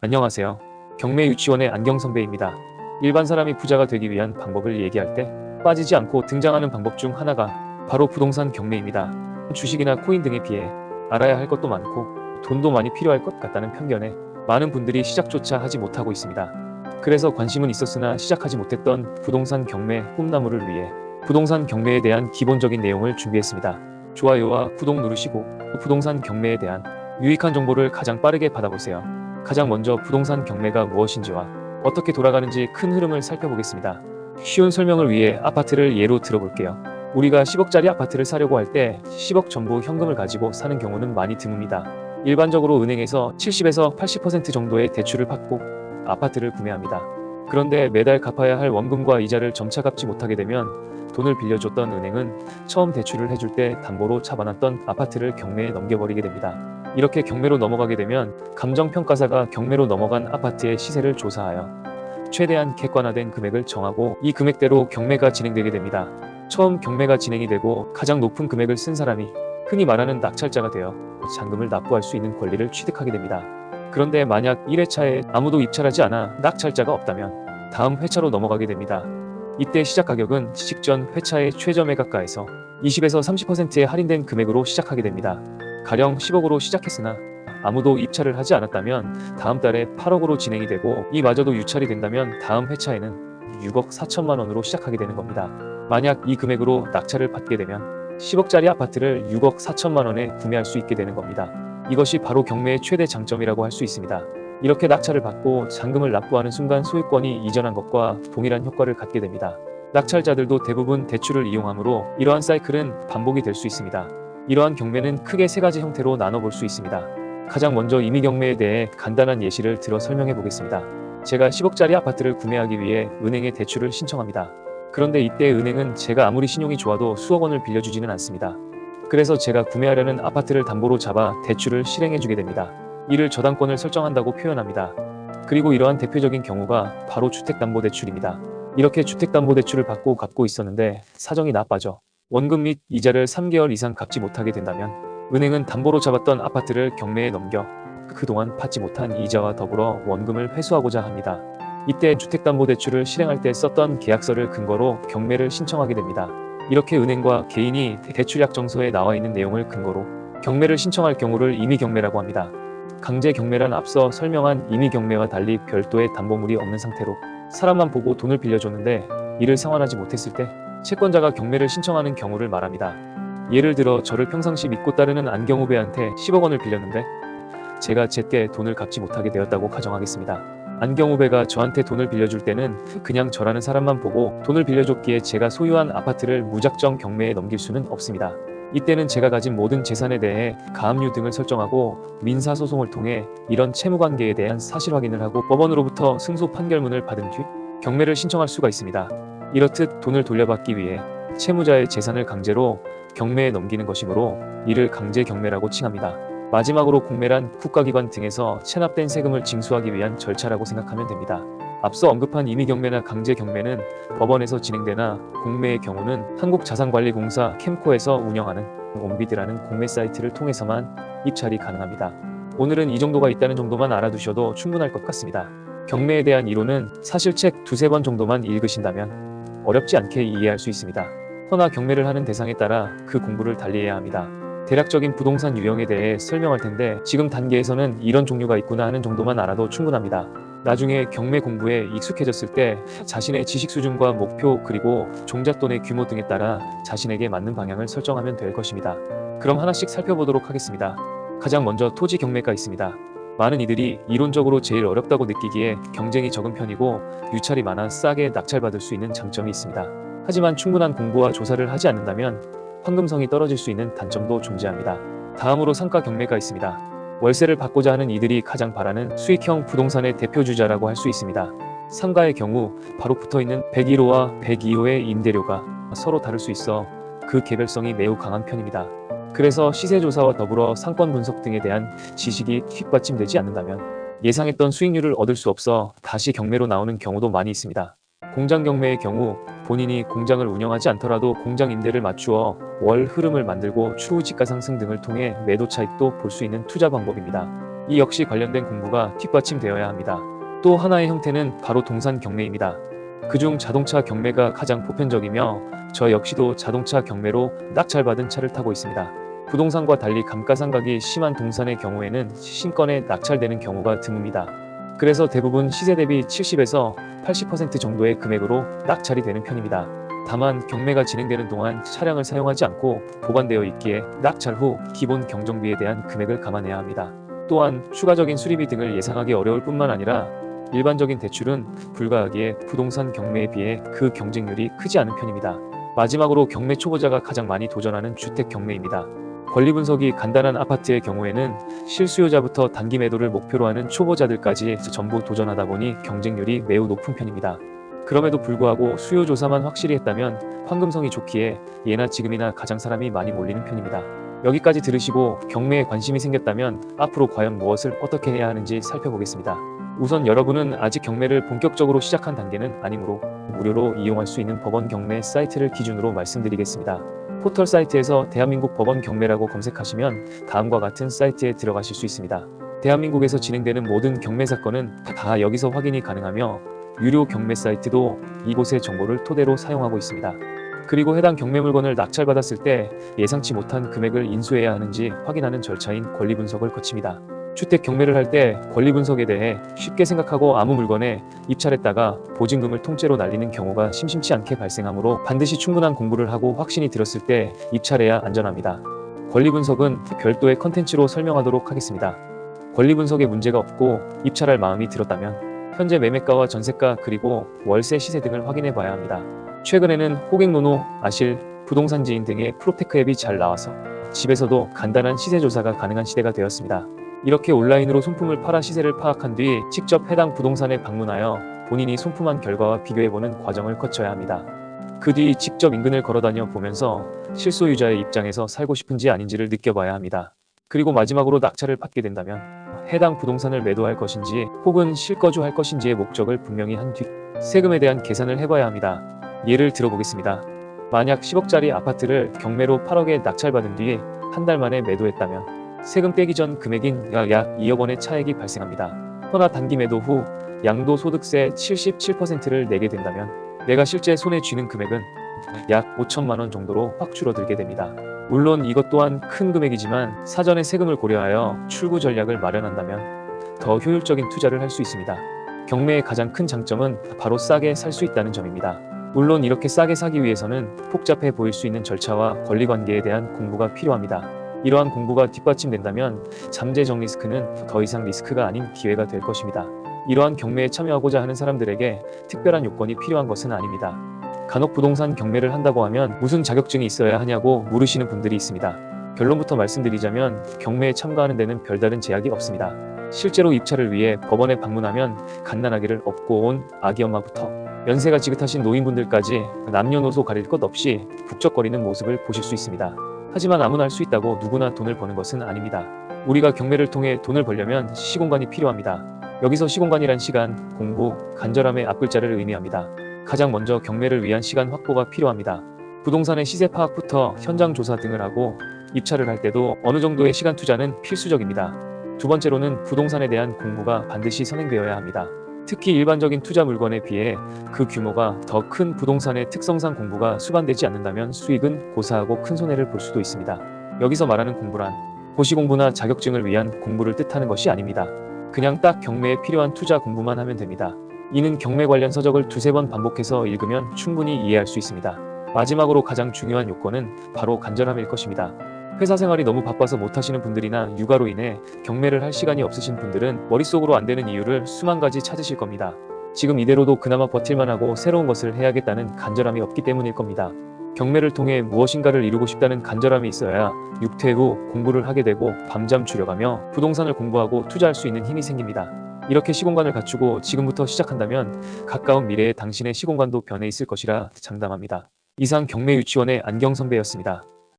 안녕하세요. 경매 유치원의 안경 선배입니다. 일반 사람이 부자가 되기 위한 방법을 얘기할 때 빠지지 않고 등장하는 방법 중 하나가 바로 부동산 경매입니다. 주식이나 코인 등에 비해 알아야 할 것도 많고 돈도 많이 필요할 것 같다는 편견에 많은 분들이 시작조차 하지 못하고 있습니다. 그래서 관심은 있었으나 시작하지 못했던 부동산 경매 꿈나무를 위해 부동산 경매에 대한 기본적인 내용을 준비했습니다. 좋아요와 구독 누르시고 부동산 경매에 대한 유익한 정보를 가장 빠르게 받아보세요. 가장 먼저 부동산 경매가 무엇인지와 어떻게 돌아가는지 큰 흐름을 살펴보겠습니다. 쉬운 설명을 위해 아파트를 예로 들어볼게요. 우리가 10억짜리 아파트를 사려고 할 때 10억 전부 현금을 가지고 사는 경우는 많이 드뭅니다. 일반적으로 은행에서 70에서 80% 정도의 대출을 받고 아파트를 구매합니다. 그런데 매달 갚아야 할 원금과 이자를 점차 갚지 못하게 되면 돈을 빌려줬던 은행은 처음 대출을 해줄 때 담보로 잡아놨던 아파트를 경매에 넘겨버리게 됩니다. 이렇게 경매로 넘어가게 되면 감정평가사가 경매로 넘어간 아파트의 시세를 조사하여 최대한 객관화된 금액을 정하고 이 금액대로 경매가 진행되게 됩니다. 처음 경매가 진행이 되고 가장 높은 금액을 쓴 사람이 흔히 말하는 낙찰자가 되어 잔금을 납부할 수 있는 권리를 취득하게 됩니다. 그런데 만약 1회차에 아무도 입찰하지 않아 낙찰자가 없다면 다음 회차로 넘어가게 됩니다. 이때 시작 가격은 직전 회차의 최저 매각가에서 20에서 30%의 할인된 금액으로 시작하게 됩니다. 가령 10억으로 시작했으나 아무도 입찰을 하지 않았다면 다음 달에 8억으로 진행이 되고 이마저도 유찰이 된다면 다음 회차에는 6억 4천만 원으로 시작하게 되는 겁니다. 만약 이 금액으로 낙찰을 받게 되면 10억짜리 아파트를 6억 4천만 원에 구매할 수 있게 되는 겁니다. 이것이 바로 경매의 최대 장점이라고 할 수 있습니다. 이렇게 낙찰을 받고 잔금을 납부하는 순간 소유권이 이전한 것과 동일한 효과를 갖게 됩니다. 낙찰자들도 대부분 대출을 이용하므로 이러한 사이클은 반복이 될 수 있습니다. 이러한 경매는 크게 세 가지 형태로 나눠볼 수 있습니다. 가장 먼저 임의경매에 대해 간단한 예시를 들어 설명해 보겠습니다. 제가 10억짜리 아파트를 구매하기 위해 은행에 대출을 신청합니다. 그런데 이때 은행은 제가 아무리 신용이 좋아도 수억 원을 빌려주지는 않습니다. 그래서 제가 구매하려는 아파트를 담보로 잡아 대출을 실행해 주게 됩니다. 이를 저당권을 설정한다고 표현합니다. 그리고 이러한 대표적인 경우가 바로 주택담보대출입니다. 이렇게 주택담보대출을 받고 갚고 있었는데 사정이 나빠져 원금 및 이자를 3개월 이상 갚지 못하게 된다면 은행은 담보로 잡았던 아파트를 경매에 넘겨 그동안 받지 못한 이자와 더불어 원금을 회수하고자 합니다. 이때 주택담보대출을 실행할 때 썼던 계약서를 근거로 경매를 신청하게 됩니다. 이렇게 은행과 개인이 대출약정서에 나와 있는 내용을 근거로 경매를 신청할 경우를 임의경매라고 합니다. 강제경매란 앞서 설명한 임의경매와 달리 별도의 담보물이 없는 상태로 사람만 보고 돈을 빌려줬는데 이를 상환하지 못했을 때 채권자가 경매를 신청하는 경우를 말합니다. 예를 들어 저를 평상시 믿고 따르는 안경 후배한테 10억 원을 빌렸는데 제가 제때 돈을 갚지 못하게 되었다고 가정하겠습니다. 안경 후배가 저한테 돈을 빌려줄 때는 그냥 저라는 사람만 보고 돈을 빌려줬기에 제가 소유한 아파트를 무작정 경매에 넘길 수는 없습니다. 이때는 제가 가진 모든 재산에 대해 가압류 등을 설정하고 민사소송을 통해 이런 채무관계에 대한 사실 확인을 하고 법원으로부터 승소 판결문을 받은 뒤 경매를 신청할 수가 있습니다. 이렇듯 돈을 돌려받기 위해 채무자의 재산을 강제로 경매에 넘기는 것이므로 이를 강제경매라고 칭합니다. 마지막으로 공매란 국가기관 등에서 체납된 세금을 징수하기 위한 절차라고 생각하면 됩니다. 앞서 언급한 임의경매나 강제경매는 법원에서 진행되나 공매의 경우는 한국자산관리공사 캠코에서 운영하는 옴비드라는 공매 사이트를 통해서만 입찰이 가능합니다. 오늘은 이 정도가 있다는 정도만 알아두셔도 충분할 것 같습니다. 경매에 대한 이론은 사실 책 두세 번 정도만 읽으신다면 어렵지 않게 이해할 수 있습니다. 허나 경매를 하는 대상에 따라 그 공부를 달리해야 합니다. 대략적인 부동산 유형에 대해 설명할 텐데 지금 단계에서는 이런 종류가 있구나 하는 정도만 알아도 충분합니다. 나중에 경매 공부에 익숙해졌을 때 자신의 지식 수준과 목표 그리고 종잣돈의 규모 등에 따라 자신에게 맞는 방향을 설정하면 될 것입니다. 그럼 하나씩 살펴보도록 하겠습니다. 가장 먼저 토지 경매가 있습니다. 많은 이들이 이론적으로 제일 어렵다고 느끼기에 경쟁이 적은 편이고 유찰이 많아 싸게 낙찰받을 수 있는 장점이 있습니다. 하지만 충분한 공부와 조사를 하지 않는다면 황금성이 떨어질 수 있는 단점도 존재합니다. 다음으로 상가 경매가 있습니다. 월세를 받고자 하는 이들이 가장 바라는 수익형 부동산의 대표주자라고 할 수 있습니다. 상가의 경우 바로 붙어있는 101호와 102호의 임대료가 서로 다를 수 있어 그 개별성이 매우 강한 편입니다. 그래서 시세조사와 더불어 상권 분석 등에 대한 지식이 뒷받침되지 않는다면 예상했던 수익률을 얻을 수 없어 다시 경매로 나오는 경우도 많이 있습니다. 공장 경매의 경우 본인이 공장을 운영하지 않더라도 공장 임대를 맞추어 월 흐름을 만들고 추후 지가 상승 등을 통해 매도 차익도 볼 수 있는 투자 방법입니다. 이 역시 관련된 공부가 뒷받침되어야 합니다. 또 하나의 형태는 바로 동산 경매입니다. 그중 자동차 경매가 가장 보편적이며 저 역시도 자동차 경매로 낙찰받은 차를 타고 있습니다. 부동산과 달리 감가상각이 심한 동산의 경우에는 신권에 낙찰되는 경우가 드뭅니다. 그래서 대부분 시세 대비 70에서 80% 정도의 금액으로 낙찰이 되는 편입니다. 다만 경매가 진행되는 동안 차량을 사용하지 않고 보관되어 있기에 낙찰 후 기본 경정비에 대한 금액을 감안해야 합니다. 또한 추가적인 수리비 등을 예상하기 어려울 뿐만 아니라 일반적인 대출은 불가하기에 부동산 경매에 비해 그 경쟁률이 크지 않은 편입니다. 마지막으로 경매 초보자가 가장 많이 도전하는 주택 경매입니다. 권리 분석이 간단한 아파트의 경우에는 실수요자부터 단기 매도를 목표로 하는 초보자들까지 전부 도전하다 보니 경쟁률이 매우 높은 편입니다. 그럼에도 불구하고 수요 조사만 확실히 했다면 황금성이 좋기에 예나 지금이나 가장 사람이 많이 몰리는 편입니다. 여기까지 들으시고 경매에 관심이 생겼다면 앞으로 과연 무엇을 어떻게 해야 하는지 살펴보겠습니다. 우선 여러분은 아직 경매를 본격적으로 시작한 단계는 아니므로 무료로 이용할 수 있는 법원 경매 사이트를 기준으로 말씀드리겠습니다. 포털 사이트에서 대한민국 법원 경매라고 검색하시면 다음과 같은 사이트에 들어가실 수 있습니다. 대한민국에서 진행되는 모든 경매 사건은 다 여기서 확인이 가능하며 유료 경매 사이트도 이곳의 정보를 토대로 사용하고 있습니다. 그리고 해당 경매 물건을 낙찰받았을 때 예상치 못한 금액을 인수해야 하는지 확인하는 절차인 권리 분석을 거칩니다. 주택 경매를 할 때 권리 분석에 대해 쉽게 생각하고 아무 물건에 입찰했다가 보증금을 통째로 날리는 경우가 심심치 않게 발생하므로 반드시 충분한 공부를 하고 확신이 들었을 때 입찰해야 안전합니다. 권리 분석은 별도의 컨텐츠로 설명하도록 하겠습니다. 권리 분석에 문제가 없고 입찰할 마음이 들었다면 현재 매매가와 전세가 그리고 월세 시세 등을 확인해 봐야 합니다. 최근에는 호갱노노, 아실, 부동산 지인 등의 프로테크 앱이 잘 나와서 집에서도 간단한 시세 조사가 가능한 시대가 되었습니다. 이렇게 온라인으로 손품을 팔아 시세를 파악한 뒤 직접 해당 부동산에 방문하여 본인이 손품한 결과와 비교해보는 과정을 거쳐야 합니다. 그 뒤 직접 인근을 걸어다녀 보면서 실소유자의 입장에서 살고 싶은지 아닌지를 느껴봐야 합니다. 그리고 마지막으로 낙찰을 받게 된다면 해당 부동산을 매도할 것인지 혹은 실거주할 것인지의 목적을 분명히 한 뒤 세금에 대한 계산을 해봐야 합니다. 예를 들어보겠습니다. 만약 10억짜리 아파트를 경매로 8억에 낙찰받은 뒤 한 달 만에 매도했다면 세금 떼기 전 금액인 약 2억 원의 차액이 발생합니다. 허나 단기 매도 후 양도소득세 77%를 내게 된다면 내가 실제 손에 쥐는 금액은 약 5천만 원 정도로 확 줄어들게 됩니다. 물론 이것 또한 큰 금액이지만 사전에 세금을 고려하여 출구 전략을 마련한다면 더 효율적인 투자를 할 수 있습니다. 경매의 가장 큰 장점은 바로 싸게 살 수 있다는 점입니다. 물론 이렇게 싸게 사기 위해서는 복잡해 보일 수 있는 절차와 권리관계에 대한 공부가 필요합니다. 이러한 공부가 뒷받침된다면 잠재적 리스크는 더 이상 리스크가 아닌 기회가 될 것입니다. 이러한 경매에 참여하고자 하는 사람들에게 특별한 요건이 필요한 것은 아닙니다. 간혹 부동산 경매를 한다고 하면 무슨 자격증이 있어야 하냐고 물으시는 분들이 있습니다. 결론부터 말씀드리자면 경매에 참가하는 데는 별다른 제약이 없습니다. 실제로 입찰을 위해 법원에 방문하면 갓난아기를 업고 온 아기 엄마부터 연세가 지긋하신 노인분들까지 남녀노소 가릴 것 없이 북적거리는 모습을 보실 수 있습니다. 하지만 아무나 할 수 있다고 누구나 돈을 버는 것은 아닙니다. 우리가 경매를 통해 돈을 벌려면 시공간이 필요합니다. 여기서 시공간이란 시간, 공부, 간절함의 앞글자를 의미합니다. 가장 먼저 경매를 위한 시간 확보가 필요합니다. 부동산의 시세 파악부터 현장 조사 등을 하고 입찰을 할 때도 어느 정도의 시간 투자는 필수적입니다. 두 번째로는 부동산에 대한 공부가 반드시 선행되어야 합니다. 특히 일반적인 투자 물건에 비해 그 규모가 더 큰 부동산의 특성상 공부가 수반되지 않는다면 수익은 고사하고 큰 손해를 볼 수도 있습니다. 여기서 말하는 공부란 고시공부나 자격증을 위한 공부를 뜻하는 것이 아닙니다. 그냥 딱 경매에 필요한 투자 공부만 하면 됩니다. 이는 경매 관련 서적을 두세 번 반복해서 읽으면 충분히 이해할 수 있습니다. 마지막으로 가장 중요한 요건은 바로 간절함일 것입니다. 회사 생활이 너무 바빠서 못하시는 분들이나 육아로 인해 경매를 할 시간이 없으신 분들은 머릿속으로 안 되는 이유를 수만 가지 찾으실 겁니다. 지금 이대로도 그나마 버틸만 하고 새로운 것을 해야겠다는 간절함이 없기 때문일 겁니다. 경매를 통해 무엇인가를 이루고 싶다는 간절함이 있어야 육퇴 후 공부를 하게 되고 밤잠 줄여가며 부동산을 공부하고 투자할 수 있는 힘이 생깁니다. 이렇게 시공간을 갖추고 지금부터 시작한다면 가까운 미래에 당신의 시공간도 변해 있을 것이라 장담합니다. 이상 경매유치원의 안경선배였습니다.